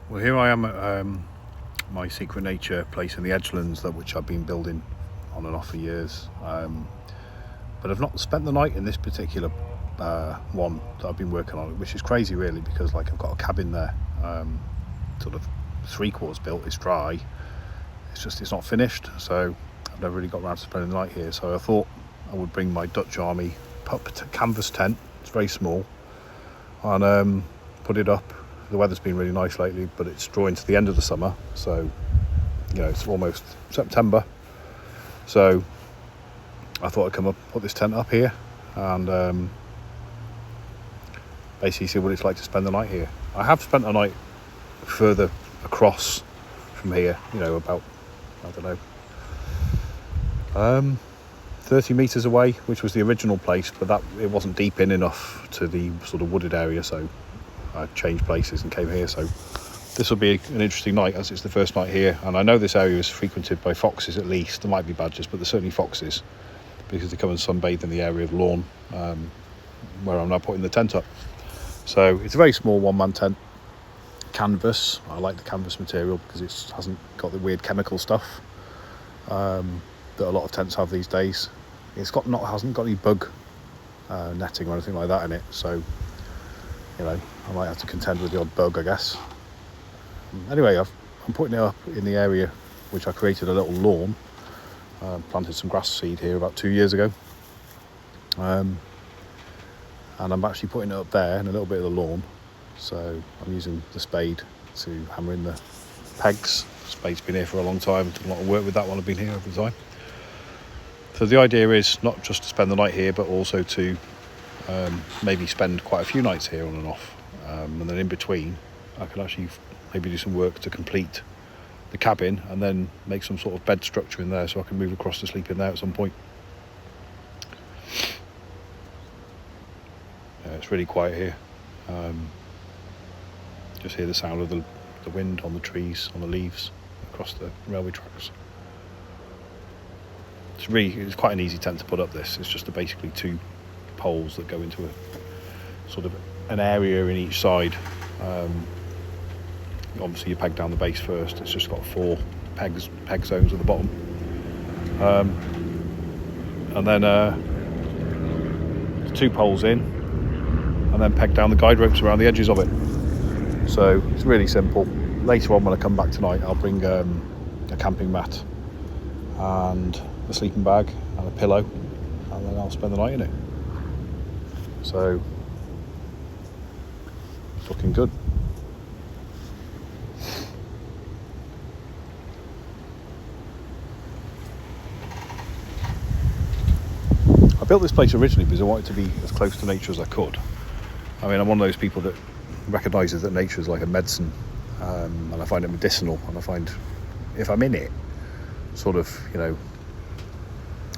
Well, here I am at my secret nature place in the Edgelands, which I've been building on and off for years. But I've not spent the night in this particular one that I've been working on, which is crazy really, because like I've got a cabin there, sort of 3/4 built, it's dry, it's not finished, so I've never really got around to spending the night here. So I thought I would bring my Dutch Army canvas tent, it's very small, and put it up. The weather's been really nice lately, but it's drawing to the end of the summer, so it's almost September. So I thought I'd come up, put this tent up here, and basically see what it's like to spend the night here. I have spent the night further across from here, about, I don't know, 30 metres away, which was the original place, but it wasn't deep enough to the sort of wooded area, so I changed places and came here. So this will be an interesting night, as it's the first night here, and I know this area is frequented by foxes at least. There might be badgers, but there's certainly foxes, because they come and sunbathe in the area of lawn where I'm now putting the tent up. So it's a very small one-man tent, canvas. I like the canvas material because it hasn't got the weird chemical stuff that a lot of tents have these days. Hasn't got any bug netting or anything like that in it, so I might have to contend with the odd bug, I guess. Anyway, I'm putting it up in the area which I created a little lawn. Planted some grass seed here about 2 years ago, and I'm actually putting it up there in a little bit of the lawn. So I'm using the spade to hammer in the pegs. The spade's been here for a long time. I've done a lot of work with that while I've been here over the time. So the idea is not just to spend the night here, but also to maybe spend quite a few nights here on and off, and then in between I can actually maybe do some work to complete the cabin and then make some sort of bed structure in there, so I can move across to sleep in there at some point. It's really quiet here. Just hear the sound of the wind on the trees, on the leaves across the railway tracks. It's quite an easy tent to put up. This it's just basically 2 poles that go into a sort of an area in each side. Obviously you peg down the base first. It's just got 4 peg zones at the bottom, and then 2 poles in, and then peg down the guide ropes around the edges of it. So it's really simple. Later on when I come back tonight, I'll bring a camping mat and a sleeping bag and a pillow, and then I'll spend the night in it. So it's looking good. I built this place originally because I wanted to be as close to nature as I could. I mean, I'm one of those people that recognises that nature is like a medicine, and I find it medicinal, and I find if I'm in it, sort of,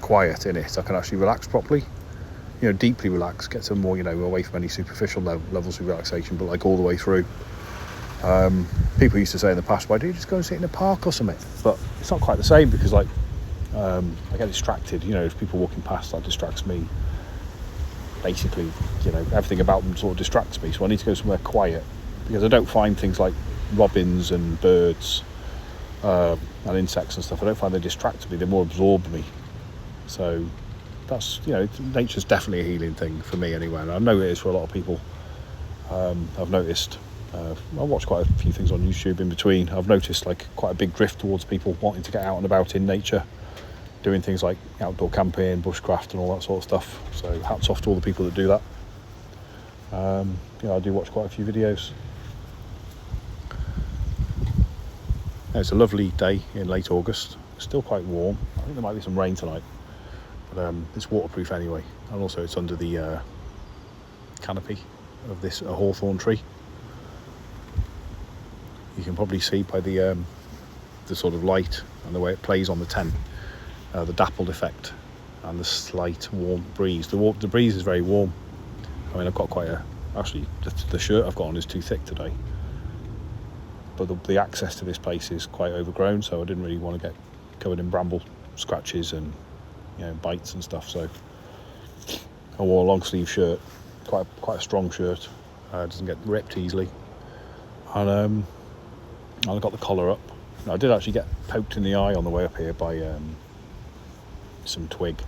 quiet in it, I can actually relax properly, deeply relax, get some more, away from any superficial levels of relaxation, but like all the way through. People used to say in the past, why don't you just go and sit in a park or something? But it's not quite the same, because I get distracted, if people walking past, that distracts me. Basically, everything about them sort of distracts me, so I need to go somewhere quiet, because I don't find things like robins and birds and insects and stuff, I don't find they distract me, they more absorb me. So that's, nature's definitely a healing thing for me anyway, and I know it is for a lot of people. I've noticed, I've watched quite a few things on YouTube in between. I've noticed like quite a big drift towards people wanting to get out and about in nature, doing things like outdoor camping, bushcraft and all that sort of stuff. So hats off to all the people that do that. I do watch quite a few videos. It's a lovely day in late August. It's still quite warm. I think there might be some rain tonight, but it's waterproof anyway, and also it's under the canopy of this hawthorn tree. You can probably see by the sort of light and the way it plays on the tent, the dappled effect and the slight warm breeze. The breeze is very warm. I mean, I've got actually the shirt I've got on is too thick today, but the access to this place is quite overgrown, so I didn't really want to get covered in bramble scratches and bites and stuff. So I wore a long sleeve shirt, quite a strong shirt. It doesn't get ripped easily, and And I got the collar up. Now, I did actually get poked in the eye on the way up here by some twig,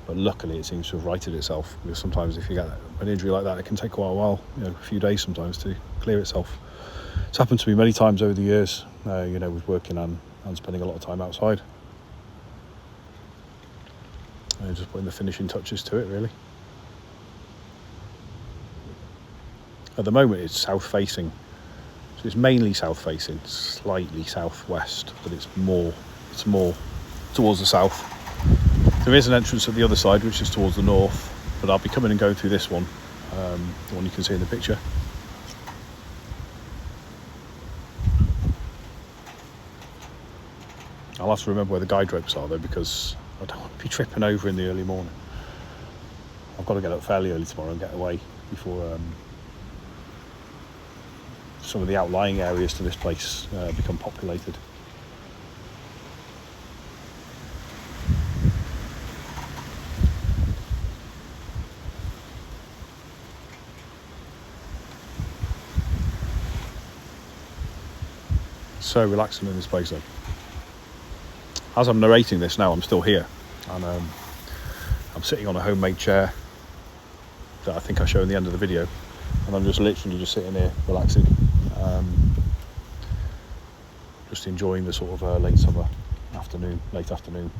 but luckily it seems to have righted itself, because sometimes if you get an injury like that, it can take quite a while, you know, a few days sometimes to clear itself. It's happened to me many times over the years, you know, with working and spending a lot of time outside. Just putting the finishing touches to it, really. At the moment it's south facing, so it's mainly south facing, slightly southwest, but it's more towards the south. There is an entrance at the other side which is towards the north, but I'll be coming and going through this one, the one you can see in the picture. I'll have to remember where the guide ropes are though, because I don't want to be tripping over in the early morning. I've got to get up fairly early tomorrow and get away before some of the outlying areas to this place become populated. So relaxing in this place though. As I'm narrating this now, I'm still here, and I'm sitting on a homemade chair that I think I show in the end of the video, and I'm just literally just sitting here relaxing, just enjoying the sort of late afternoon.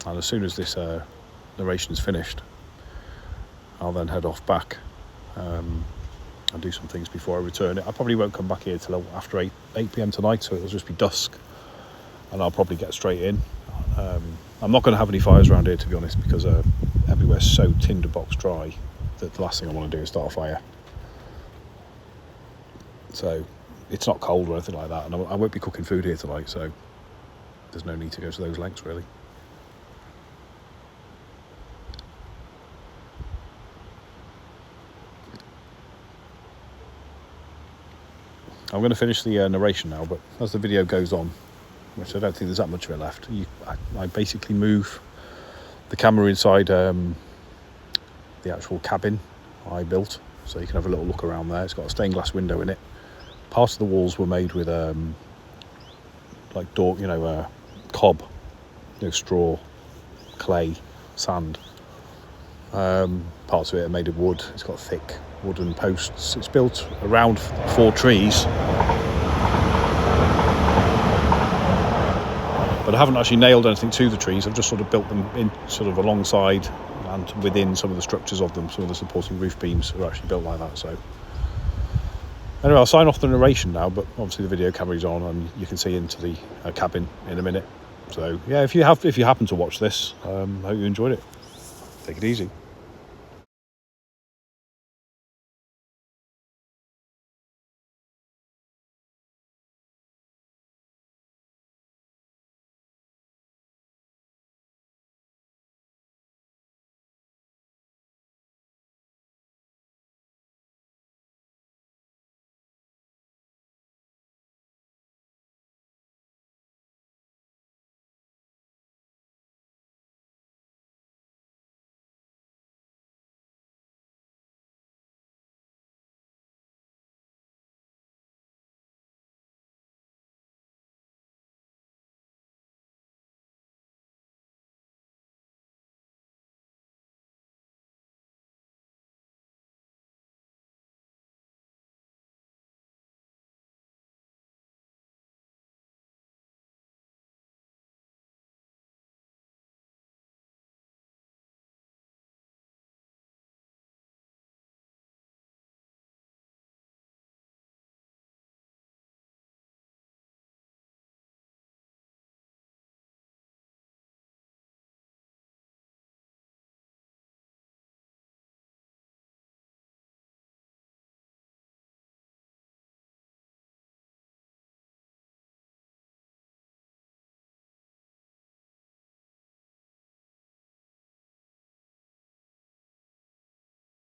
And as soon as this narration is finished, I'll then head off back and do some things before I return. I probably won't come back here till after 8 p.m. tonight, so it'll just be dusk, and I'll probably get straight in. I'm not going to have any fires around here, to be honest, because everywhere's so tinderbox dry that the last thing I want to do is start a fire. So it's not cold or anything like that, and I won't be cooking food here tonight, so there's no need to go to those lengths really. I'm going to finish the narration now, but as the video goes on, which I don't think there's that much of it left, I basically move the camera inside the actual cabin I built, so you can have a little look around there. It's got a stained glass window in it. Parts of the walls were made with like door, cob, straw, clay, sand. Parts of it are made of wood. It's got thick wooden posts. It's built around 4 trees, but I haven't actually nailed anything to the trees. I've just sort of built them in sort of alongside and within some of the structures of them. Some of the supporting roof beams are actually built like that. So anyway, I'll sign off the narration now, but obviously the video carries on and you can see into the cabin in a minute. So yeah, if you happen to watch this, I hope you enjoyed it. Take it easy.